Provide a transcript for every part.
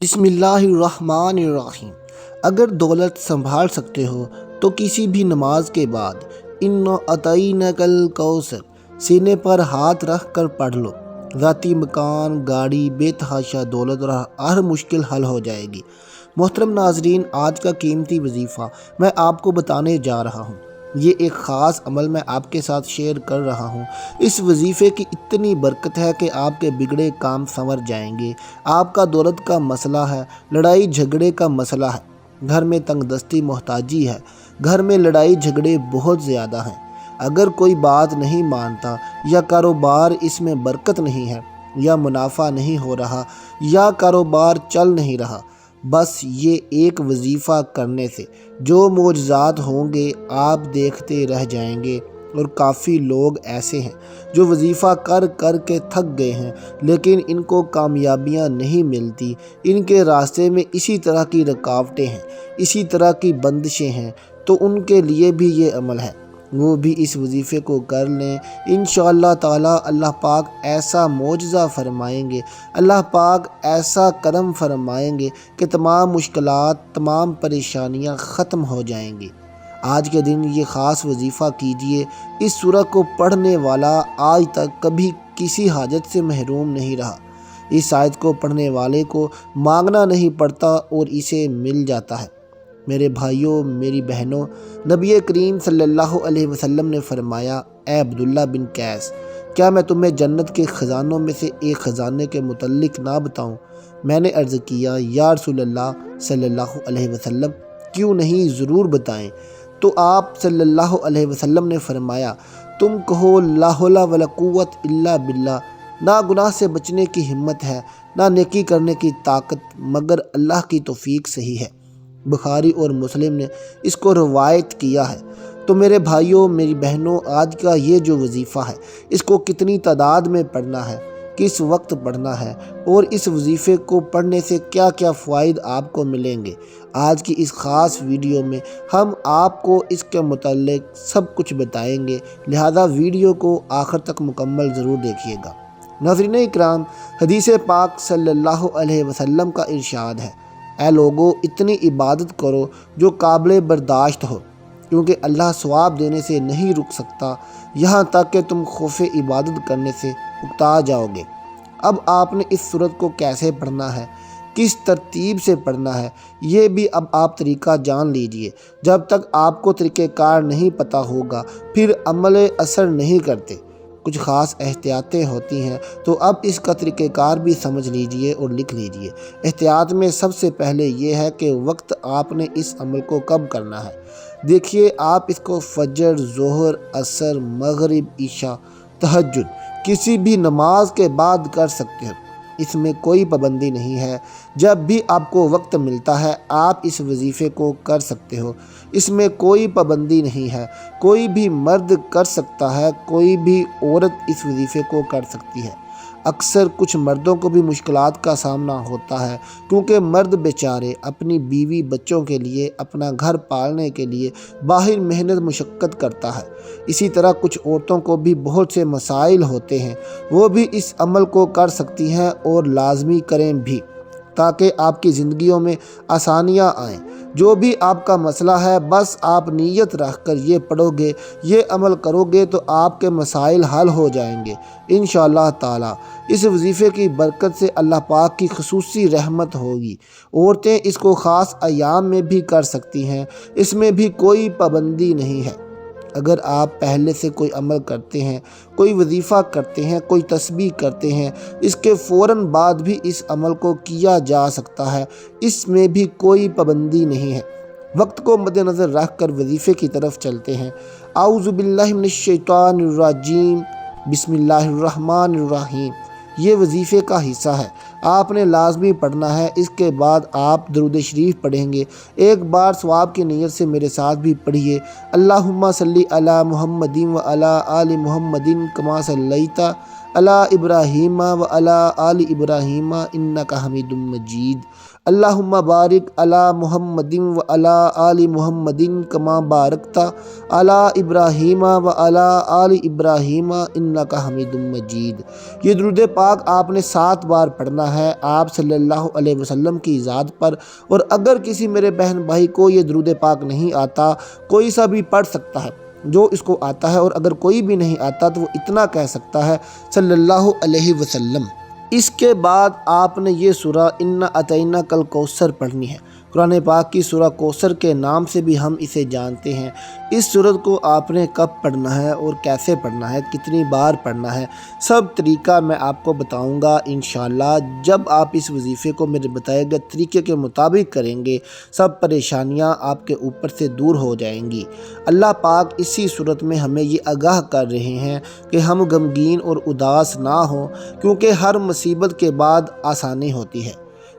بسم اللہ الرحمن الرحیم۔ اگر دولت سنبھال سکتے ہو تو کسی بھی نماز کے بعد اِنَّا أَعْطَيْنَاكَ الْكَوْثَرَ سینے پر ہاتھ رکھ کر پڑھ لو۔ ذاتی مکان، گاڑی، بے تحاشا دولت اور ہر مشکل حل ہو جائے گی۔ محترم ناظرین، آج کا قیمتی وظیفہ میں آپ کو بتانے جا رہا ہوں۔ یہ ایک خاص عمل میں آپ کے ساتھ شیئر کر رہا ہوں۔ اس وظیفے کی اتنی برکت ہے کہ آپ کے بگڑے کام سنور جائیں گے۔ آپ کا دولت کا مسئلہ ہے، لڑائی جھگڑے کا مسئلہ ہے، گھر میں تنگ دستی محتاجی ہے، گھر میں لڑائی جھگڑے بہت زیادہ ہیں، اگر کوئی بات نہیں مانتا، یا کاروبار اس میں برکت نہیں ہے، یا منافع نہیں ہو رہا، یا کاروبار چل نہیں رہا، بس یہ ایک وظیفہ کرنے سے جو معجزات ہوں گے آپ دیکھتے رہ جائیں گے۔ اور کافی لوگ ایسے ہیں جو وظیفہ کر کر کے تھک گئے ہیں، لیکن ان کو کامیابیاں نہیں ملتی۔ ان کے راستے میں اسی طرح کی رکاوٹیں ہیں، اسی طرح کی بندشیں ہیں، تو ان کے لیے بھی یہ عمل ہے، وہ بھی اس وظیفے کو کر لیں۔ انشاءاللہ تعالی اللہ پاک ایسا معجزہ فرمائیں گے، اللہ پاک ایسا کرم فرمائیں گے کہ تمام مشکلات، تمام پریشانیاں ختم ہو جائیں گی۔ آج کے دن یہ خاص وظیفہ کیجئے۔ اس سورہ کو پڑھنے والا آج تک کبھی کسی حاجت سے محروم نہیں رہا۔ اس آیت کو پڑھنے والے کو مانگنا نہیں پڑتا اور اسے مل جاتا ہے۔ میرے بھائیوں، میری بہنوں، نبی کریم صلی اللہ علیہ وسلم نے فرمایا، اے عبداللہ بن قیس، کیا میں تمہیں جنت کے خزانوں میں سے ایک خزانے کے متعلق نہ بتاؤں؟ میں نے عرض کیا، یا رسول اللہ صلی اللہ علیہ وسلم، کیوں نہیں، ضرور بتائیں۔ تو آپ صلی اللہ علیہ وسلم نے فرمایا، تم کہو لا حول ولا قوت الا باللہ، نہ گناہ سے بچنے کی ہمت ہے، نہ نیکی کرنے کی طاقت مگر اللہ کی توفیق سے ہی ہے۔ بخاری اور مسلم نے اس کو روایت کیا ہے۔ تو میرے بھائیوں، میری بہنوں، آج کا یہ جو وظیفہ ہے، اس کو کتنی تعداد میں پڑھنا ہے، کس وقت پڑھنا ہے، اور اس وظیفے کو پڑھنے سے کیا کیا فوائد آپ کو ملیں گے، آج کی اس خاص ویڈیو میں ہم آپ کو اس کے متعلق سب کچھ بتائیں گے، لہذا ویڈیو کو آخر تک مکمل ضرور دیکھیے گا۔ ناظرین اکرام، حدیث پاک صلی اللہ علیہ وسلم کا ارشاد ہے، اے لوگو، اتنی عبادت کرو جو قابل برداشت ہو، کیونکہ اللہ ثواب دینے سے نہیں رک سکتا یہاں تک کہ تم خوف عبادت کرنے سے اکتا جاؤ گے۔ اب آپ نے اس سورت کو کیسے پڑھنا ہے، کس ترتیب سے پڑھنا ہے، یہ بھی اب آپ طریقہ جان لیجئے۔ جب تک آپ کو طریقہ کار نہیں پتہ ہوگا، پھر عمل اثر نہیں کرتے۔ کچھ خاص احتیاطیں ہوتی ہیں، تو اب اس کا طریقہ کار بھی سمجھ لیجئے اور لکھ لیجئے۔ احتیاط میں سب سے پہلے یہ ہے کہ وقت آپ نے اس عمل کو کب کرنا ہے۔ دیکھیے، آپ اس کو فجر، ظہر، عصر، مغرب، عشاء، تہجد، کسی بھی نماز کے بعد کر سکتے ہیں، اس میں کوئی پابندی نہیں ہے۔ جب بھی آپ کو وقت ملتا ہے آپ اس وظیفے کو کر سکتے ہو، اس میں کوئی پابندی نہیں ہے۔ کوئی بھی مرد کر سکتا ہے، کوئی بھی عورت اس وظیفے کو کر سکتی ہے۔ اکثر کچھ مردوں کو بھی مشکلات کا سامنا ہوتا ہے، کیونکہ مرد بیچارے اپنی بیوی بچوں کے لیے، اپنا گھر پالنے کے لیے باہر محنت مشقت کرتا ہے۔ اسی طرح کچھ عورتوں کو بھی بہت سے مسائل ہوتے ہیں، وہ بھی اس عمل کو کر سکتی ہیں اور لازمی کریں بھی، تاکہ آپ کی زندگیوں میں آسانیاں آئیں۔ جو بھی آپ کا مسئلہ ہے، بس آپ نیت رکھ کر یہ پڑھو گے، یہ عمل کرو گے تو آپ کے مسائل حل ہو جائیں گے انشاءاللہ تعالی۔ اس وظیفے کی برکت سے اللہ پاک کی خصوصی رحمت ہوگی۔ عورتیں اس کو خاص ایام میں بھی کر سکتی ہیں، اس میں بھی کوئی پابندی نہیں ہے۔ اگر آپ پہلے سے کوئی عمل کرتے ہیں، کوئی وظیفہ کرتے ہیں، کوئی تسبیح کرتے ہیں، اس کے فوراً بعد بھی اس عمل کو کیا جا سکتا ہے، اس میں بھی کوئی پابندی نہیں ہے۔ وقت کو مد نظر رکھ کر وظیفے کی طرف چلتے ہیں۔ اعوذ باللہ من الشیطان الرجیم، بسم اللہ الرحمن الرحیم۔ یہ وظیفے کا حصہ ہے، آپ نے لازمی پڑھنا ہے۔ اس کے بعد آپ درود شریف پڑھیں گے۔ ایک بار ثواب کی نیت سے میرے ساتھ بھی پڑھیے، اللہم صلی علی محمد و علی آل محمد کما صلیت علی ابراہیم و علی آل ابراہیم انک حمید مجید۔ اللہم بارک علی محمد و علی آل محمد کما بارکت علی ابراہیم و علی آل ابراہیم انک حمید مجید۔ یہ درود پاک آپ نے 7 بار پڑھنا ہے آپ صلی اللہ علیہ وسلم کی ذات پر، اور اگر کسی میرے بہن بھائی کو یہ درود پاک نہیں آتا، کوئی سا بھی پڑھ سکتا ہے جو اس کو آتا ہے، اور اگر کوئی بھی نہیں آتا تو وہ اتنا کہہ سکتا ہے صلی اللہ علیہ وسلم۔ اس کے بعد آپ نے یہ سورہ انا اعطیناک الکوثر پڑھنی ہے۔ قرآن پاک کی سورہ کوثر کے نام سے بھی ہم اسے جانتے ہیں۔ اس سورت کو آپ نے کب پڑھنا ہے اور کیسے پڑھنا ہے، کتنی بار پڑھنا ہے، سب طریقہ میں آپ کو بتاؤں گا انشاءاللہ۔ جب آپ اس وظیفے کو میرے بتائے گئے طریقے کے مطابق کریں گے، سب پریشانیاں آپ کے اوپر سے دور ہو جائیں گی۔ اللہ پاک اسی صورت میں ہمیں یہ آگاہ کر رہے ہیں کہ ہم غمگین اور اداس نہ ہوں، کیونکہ ہر مصیبت کے بعد آسانی ہوتی ہے۔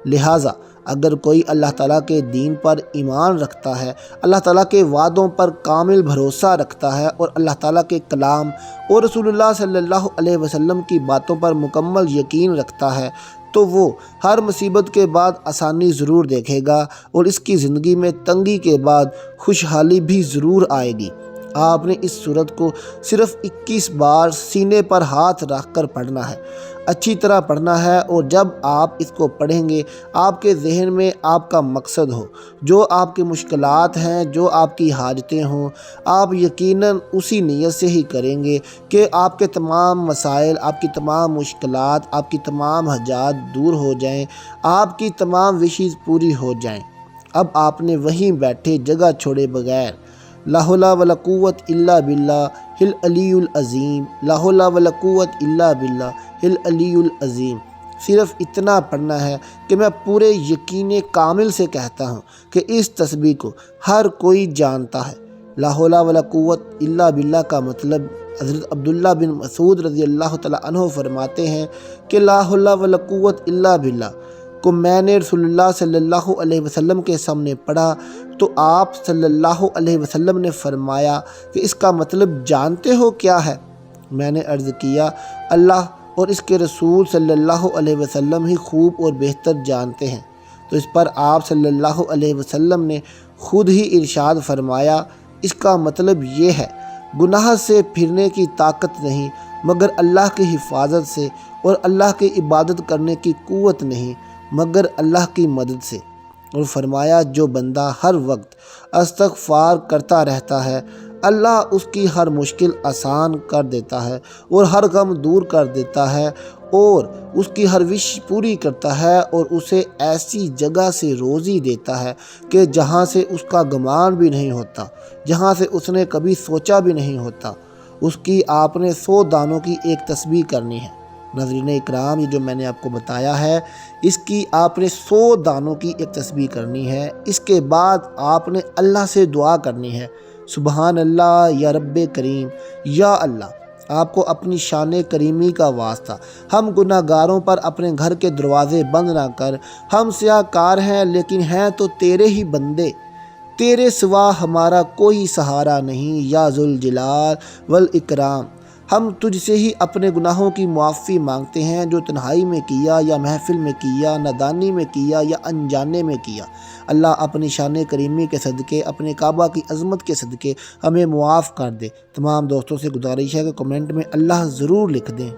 لہٰذا اگر کوئی اللہ تعالیٰ کے دین پر ایمان رکھتا ہے، اللہ تعالیٰ کے وعدوں پر کامل بھروسہ رکھتا ہے، اور اللہ تعالیٰ کے کلام اور رسول اللہ صلی اللہ علیہ وسلم کی باتوں پر مکمل یقین رکھتا ہے، تو وہ ہر مصیبت کے بعد آسانی ضرور دیکھے گا، اور اس کی زندگی میں تنگی کے بعد خوشحالی بھی ضرور آئے گی۔ آپ نے اس سورت کو صرف 21 بار سینے پر ہاتھ رکھ کر پڑھنا ہے، اچھی طرح پڑھنا ہے، اور جب آپ اس کو پڑھیں گے آپ کے ذہن میں آپ کا مقصد ہو، جو آپ کی مشکلات ہیں، جو آپ کی حاجتیں ہوں، آپ یقیناً اسی نیت سے ہی کریں گے کہ آپ کے تمام مسائل، آپ کی تمام مشکلات، آپ کی تمام حاجات دور ہو جائیں، آپ کی تمام وشیز پوری ہو جائیں۔ اب آپ نے وہیں بیٹھے جگہ چھوڑے بغیر لا حول ولا قوت الا باللہ العلی العظیم، لا حول ولا قوت الا باللہ العلی العظیم، صرف اتنا پڑھنا ہے کہ میں پورے یقین کامل سے کہتا ہوں کہ اس تسبیح کو ہر کوئی جانتا ہے۔ لا حول ولا قوت الا باللہ کا مطلب حضرت عبداللہ بن مسعود رضی اللہ تعالیٰ عنہ فرماتے ہیں کہ لا حول ولا قوت الا باللہ کو میں نے رسول اللہ صلی اللہ علیہ وسلم کے سامنے پڑھا تو آپ صلی اللہ علیہ وسلم نے فرمایا کہ اس کا مطلب جانتے ہو کیا ہے؟ میں نے عرض کیا اللہ اور اس کے رسول صلی اللہ علیہ وسلم ہی خوب اور بہتر جانتے ہیں۔ تو اس پر آپ صلی اللہ علیہ وسلم نے خود ہی ارشاد فرمایا اس کا مطلب یہ ہے گناہ سے پھرنے کی طاقت نہیں مگر اللہ کی حفاظت سے، اور اللہ کی عبادت کرنے کی قوت نہیں مگر اللہ کی مدد سے۔ اور فرمایا جو بندہ ہر وقت استغفار کرتا رہتا ہے اللہ اس کی ہر مشکل آسان کر دیتا ہے اور ہر غم دور کر دیتا ہے اور اس کی ہر وش پوری کرتا ہے، اور اسے ایسی جگہ سے روزی دیتا ہے کہ جہاں سے اس کا گمان بھی نہیں ہوتا، جہاں سے اس نے کبھی سوچا بھی نہیں ہوتا۔ اس کی آپ نے 100 دانوں کی ایک تسبیح کرنی ہے۔ ناظرین اکرام، یہ جو میں نے آپ کو بتایا ہے اس کی آپ نے 100 دانوں کی ایک تسبیح کرنی ہے۔ اس کے بعد آپ نے اللہ سے دعا کرنی ہے سبحان اللہ یا رب کریم، یا اللہ آپ کو اپنی شان کریمی کا واسطہ ہم گناہ گاروں پر اپنے گھر کے دروازے بند نہ کر، ہم سیاہ کار ہیں لیکن ہیں تو تیرے ہی بندے، تیرے سوا ہمارا کوئی سہارا نہیں یا ذوالجلال والاکرام۔ ہم تجھ سے ہی اپنے گناہوں کی معافی مانگتے ہیں جو تنہائی میں کیا یا محفل میں کیا، نادانی میں کیا یا انجانے میں کیا۔ اللہ اپنی شان کریمی کے صدقے، اپنے کعبہ کی عظمت کے صدقے ہمیں معاف کر دے۔ تمام دوستوں سے گزارش ہے کہ کمنٹ میں اللہ ضرور لکھ دیں۔